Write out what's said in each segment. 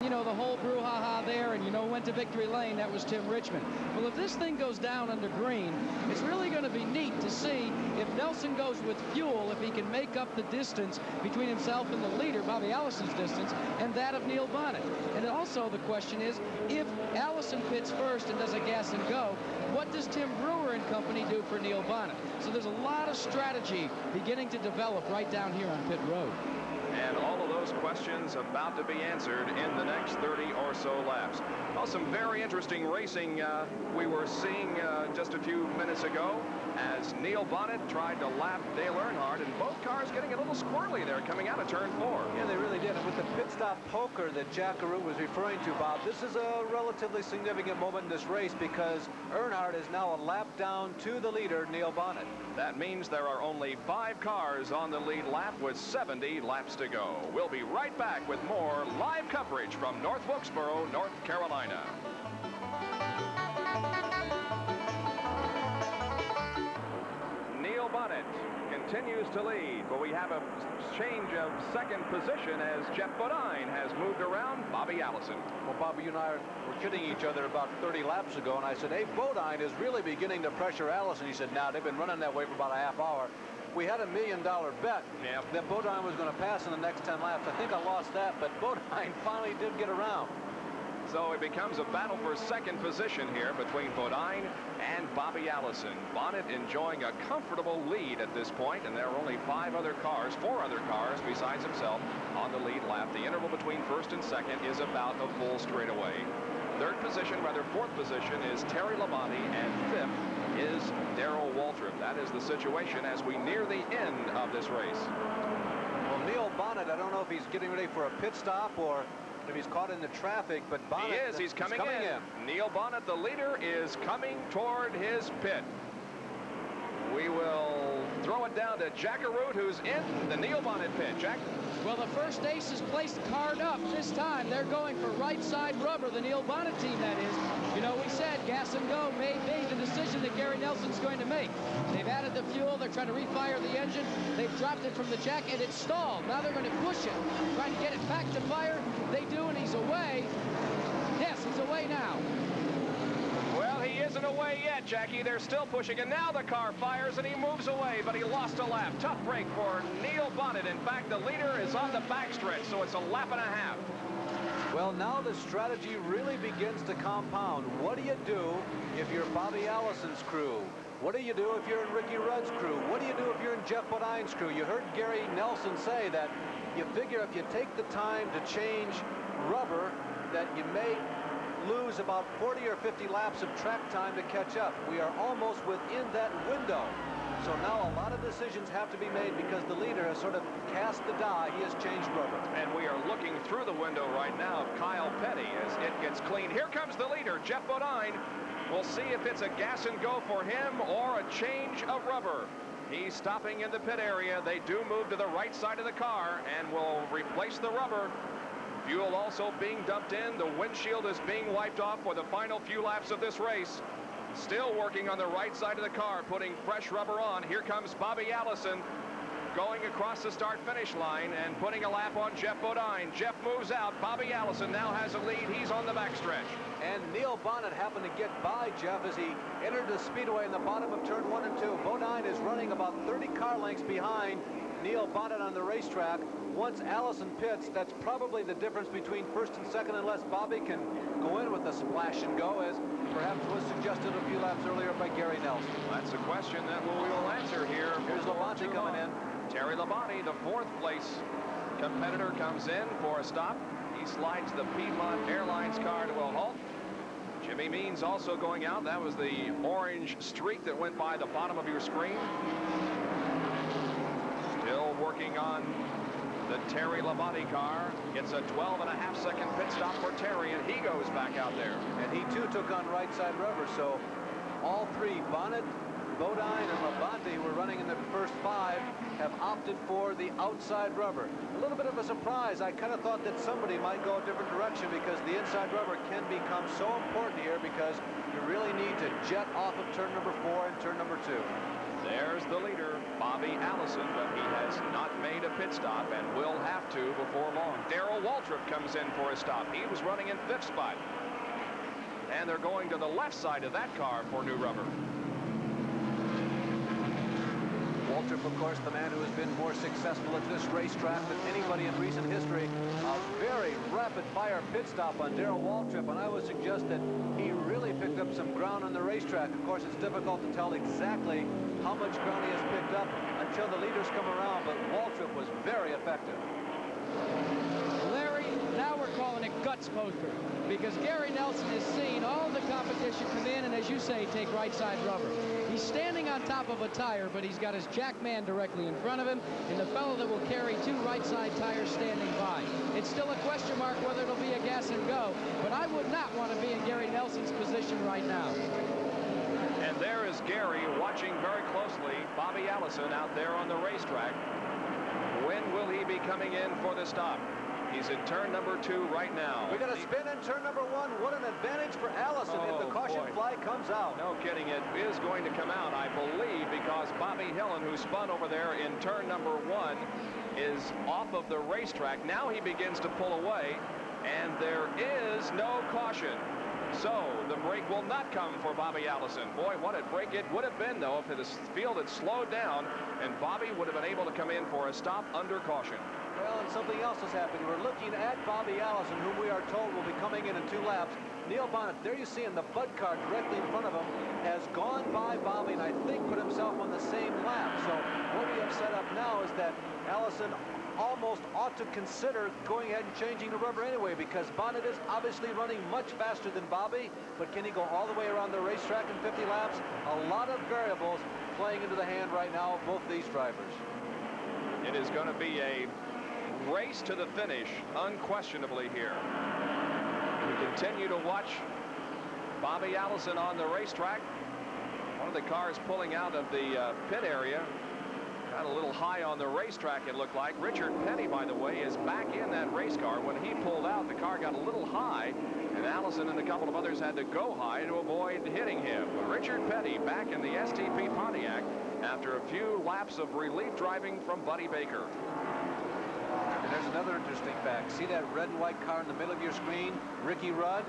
you know, the whole brouhaha there, and you know, went to victory lane. That was Tim Richmond. Well, if this thing goes down under green, it's really going to be neat to see if Nelson goes with fuel, if he can make up the distance between himself and the leader, Bobby Allison's distance, and that of Neil Bonnet. And also the question is, if Allison pits first and does a gas and go, what does Tim Brewer and company do for Neil Bonnet? So there's a lot of strategy beginning to develop right down here on pit road. And all of those questions about to be answered in the next 30 or so laps. Well, some very interesting racing we were seeing just a few minutes ago as Neil Bonnet tried to lap Dale Earnhardt, and both cars getting a little squirrely there coming out of turn 4. Yeah, they really did. And with the pit stop poker that Jack Arute was referring to, Bob, this is a relatively significant moment in this race because Earnhardt is now a lap down to the leader, Neil Bonnet. That means there are only 5 cars on the lead lap with 70 laps to go. We'll be right back with more live coverage from North Wilkesboro, North Carolina. Neil Bonnet continues to lead, but we have a change of second position as Jeff Bodine has moved around Bobby Allison. Well, Bobby, you and I were kidding each other about 30 laps ago, and I said, hey, Bodine is really beginning to pressure Allison. He said, now, they've been running that way for about a half hour. We had $1 million bet that Bodine was going to pass in the next 10 laps. I think I lost that, but Bodine finally did get around. So it becomes a battle for second position here between Bodine and Bobby Allison. Bonnet enjoying a comfortable lead at this point, and there are only 4 other cars besides himself on the lead lap. The interval between first and second is about a full straightaway. Fourth position is Terry Labonte, and fifth is Darrell Waltrip. That is the situation as we near the end of this race. Well, Neil Bonnet, I don't know if he's getting ready for a pit stop or if he's caught in the traffic, but Bonnet he's coming in. Neil Bonnet, the leader, is coming toward his pit. We will throw it down to Jack Arute, who's in the Neil Bonnet pit. Jack? Well, the first ace is placed card up. This time they're going for right side rubber, the Neil Bonnet team, that is. You know, we said gas and go may be the decision that Gary Nelson's going to make. They've added the fuel. They're trying to refire the engine. They've dropped it from the jack, and it's stalled. Now they're going to push it, trying to get it back to fire. They do, and he's away. Yes, he's away now. Well, he isn't away yet, Jackie. They're still pushing, and now the car fires, and he moves away, but he lost a lap. Tough break for Neil Bonnet. In fact, the leader is on the backstretch, so it's a lap and a half. Well, now the strategy really begins to compound. What do you do if you're Bobby Allison's crew? What do you do if you're in Ricky Rudd's crew? What do you do if you're in Jeff Bodine's crew? You heard Gary Nelson say that you figure if you take the time to change rubber, that you may lose about 40 or 50 laps of track time to catch up. We are almost within that window. So now a lot of decisions have to be made because the leader has sort of cast the die. He has changed rubber. And we are looking through the window right now of Kyle Petty as it gets clean. Here comes the leader, Jeff Bodine. We'll see if it's a gas and go for him or a change of rubber. He's stopping in the pit area. They do move to the right side of the car and will replace the rubber. Fuel also being dumped in. The windshield is being wiped off for the final few laps of this race. Still working on the right side of the car, putting fresh rubber on. Here comes Bobby Allison going across the start-finish line and putting a lap on Jeff Bodine. Jeff moves out. Bobby Allison now has a lead. He's on the backstretch. And Neil Bonnet happened to get by Jeff as he entered the speedway in the bottom of turn 1 and 2. Bodine is running about 30 car lengths behind Neil Bonnet on the racetrack. Once Allison pits, that's probably the difference between first and second, unless Bobby can go in with a splash and go, as perhaps was suggested a few laps earlier by Gary Nelson. That's a question that we will answer here. Here's Labonte coming in. Terry Labonte, the 4th place competitor, comes in for a stop. He slides the Piedmont Airlines car to a halt. Jimmy Means also going out. That was the orange streak that went by the bottom of your screen. Still working on the Terry Labonte car. It's a 12.5-second pit stop for Terry, and he goes back out there. And he too took on right side rubber, so all 3, Bonnet, Bodine, and Labonte, who were running in the first 5, have opted for the outside rubber. A little bit of a surprise. I kind of thought that somebody might go a different direction because the inside rubber can become so important here because you really need to jet off of turn number 4 and turn number 2. There's the leader, Bobby Allison, but he has not made a pit stop and will have to before long. Darrell Waltrip comes in for a stop. He was running in 5th spot. And they're going to the left side of that car for new rubber. Waltrip, of course, the man who has been more successful at this racetrack than anybody in recent history. A very rapid-fire pit stop on Darrell Waltrip, and I would suggest that he really picked up some ground on the racetrack. Of course, it's difficult to tell exactly how much ground he has picked up until the leaders come around, but Waltrip was very effective. Larry, now we're calling it guts poker, because Gary Nelson has seen all the competition come in and, as you say, take right side rubber. He's standing on top of a tire, but he's got his jack man directly in front of him, and the fellow that will carry 2 right side tires standing by. It's still a question mark whether it'll be a gas and go, but I would not want to be in Gary Nelson's position right now. And there is Gary watching very closely Bobby Allison out there on the racetrack. When will he be coming in for the stop? He's in turn number 2 right now. We got a spin in turn number 1. What an advantage for Allison if the caution flag comes out. No kidding, it is going to come out, I believe, because Bobby Hillin, who spun over there in turn number 1, is off of the racetrack. Now he begins to pull away, and there is no caution. So the break will not come for Bobby Allison. Boy, what a break it would have been, though, if the field had slowed down and Bobby would have been able to come in for a stop under caution. Well, and something else has happened. We're looking at Bobby Allison, whom we are told will be coming in 2 laps. Neil Bonnet, there you see him, the Bud car directly in front of him, has gone by Bobby and I think put himself on the same lap. So what we have set up now is that Allison almost ought to consider going ahead and changing the rubber anyway, because Bonnet is obviously running much faster than Bobby, but can he go all the way around the racetrack in 50 laps? A lot of variables playing into the hand right now of both these drivers. It is going to be a race to the finish, unquestionably here. We continue to watch Bobby Allison on the racetrack. One of the cars pulling out of the pit area. Got a little high on the racetrack, it looked like. Richard Petty, by the way, is back in that race car. When he pulled out, the car got a little high, and Allison and a couple of others had to go high to avoid hitting him. Richard Petty back in the STP Pontiac after a few laps of relief driving from Buddy Baker. And there's another interesting fact. See that red and white car in the middle of your screen? Ricky Rudd.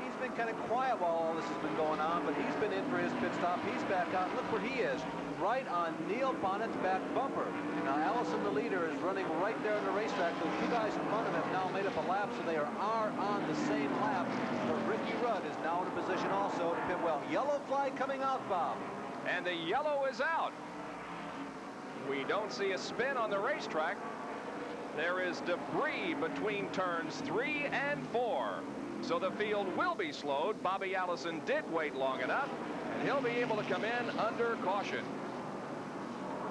He's been kind of quiet while all this has been going on, but he's been in for his pit stop. He's back out. Look where he is, right on Neil Bonnet's back bumper. Now Allison, the leader, is running right there on the racetrack. Those 2 guys in front of him now made up a lap, so they are on the same lap. But Ricky Rudd is now in a position also to pit well. Yellow flag coming out, Bob. And the yellow is out. We don't see a spin on the racetrack. There is debris between turns 3 and 4. So the field will be slowed. Bobby Allison did wait long enough, and he'll be able to come in under caution.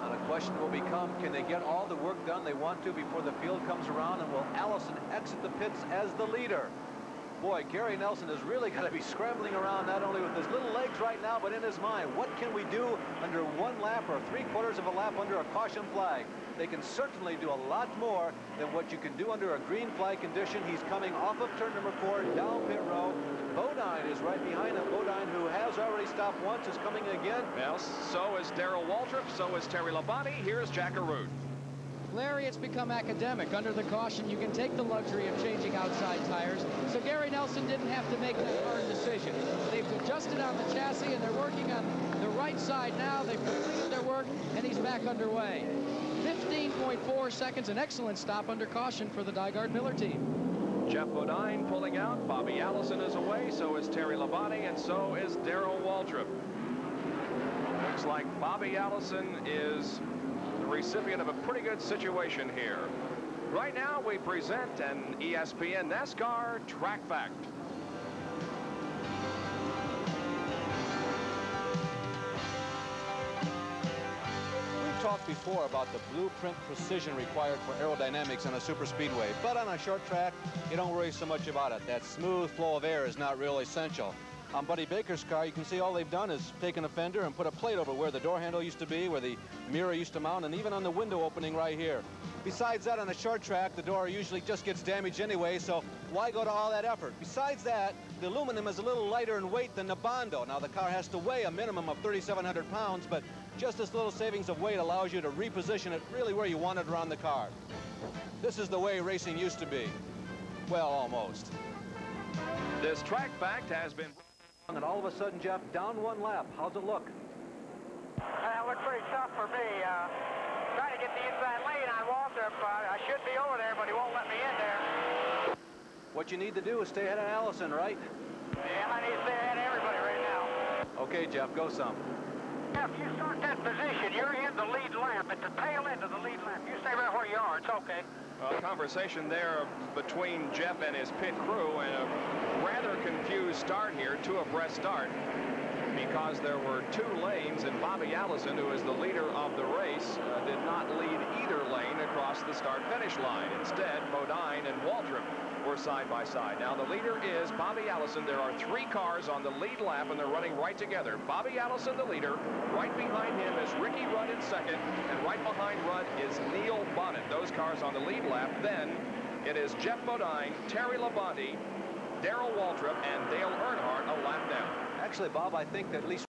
Now the question will become, can they get all the work done they want to before the field comes around, and will Allison exit the pits as the leader? Boy, Gary Nelson has really got to be scrambling around, not only with his little legs right now, but in his mind. What can we do under 1 lap or 3/4 of a lap under a caution flag? They can certainly do a lot more than what you can do under a green flag condition. He's coming off of turn number 4 down pit road. Bodine is right behind him. Bodine, who has already stopped once, is coming again. Well, so is Darrell Waltrip, so is Terry Labonte. Here's Jack Arute. Larry, it's become academic. Under the caution, you can take the luxury of changing outside tires. So Gary Nelson didn't have to make that hard decision. They've adjusted on the chassis, and they're working on the right side now. They've completed their work, and he's back underway. 15.4 seconds, an excellent stop under caution for the Dygard Miller team. Jeff Bodine pulling out. Bobby Allison is away. So is Terry Labonte, and so is Darrell Waltrip. Looks like Bobby Allison is the recipient of a pretty good situation here. Right now, we present an ESPN NASCAR Track Fact. Talked before about the blueprint precision required for aerodynamics on a super speedway, but on a short track you don't worry so much about it. That smooth flow of air is not real essential. On Buddy Baker's car, you can see all they've done is taken a fender and put a plate over where the door handle used to be, where the mirror used to mount, and even on the window opening right here. Besides that, on a short track, the door usually just gets damaged anyway, so why go to all that effort? Besides that, the aluminum is a little lighter in weight than the Bondo. Now, the car has to weigh a minimum of 3,700 pounds, but Just this little savings of weight allows you to reposition it really where you want it around the car. This is the way racing used to be. Well, almost. This track fact has been... And all of a sudden, Jeff, down one lap. How's it look? That looked pretty tough for me. Trying to get the inside lane on Walter. I should be over there, but he won't let me in there. What you need to do is stay ahead of Allison, right? Yeah, I need to stay ahead of everybody right now. Okay, Jeff, go some. Jeff, you start that position. You're in the lead lap, at the tail end of the lead lap. You stay right where you are. It's okay. A conversation there between Jeff and his pit crew, and a rather confused start here, two abreast start, because there were two lanes, and Bobby Allison, who is the leader of the race, did not lead either lane across the start-finish line. Instead, Bodine and Waldrop were side by side. Now the leader is Bobby Allison. There are three cars on the lead lap, and they're running right together. Bobby Allison, the leader. Right behind him is Ricky Rudd in second, and right behind Rudd is Neil Bonnet. Those cars on the lead lap. Then it is Jeff Bodine, Terry Labonte, Darrell Waltrip, and Dale Earnhardt a lap down. Actually, Bob, I think that at least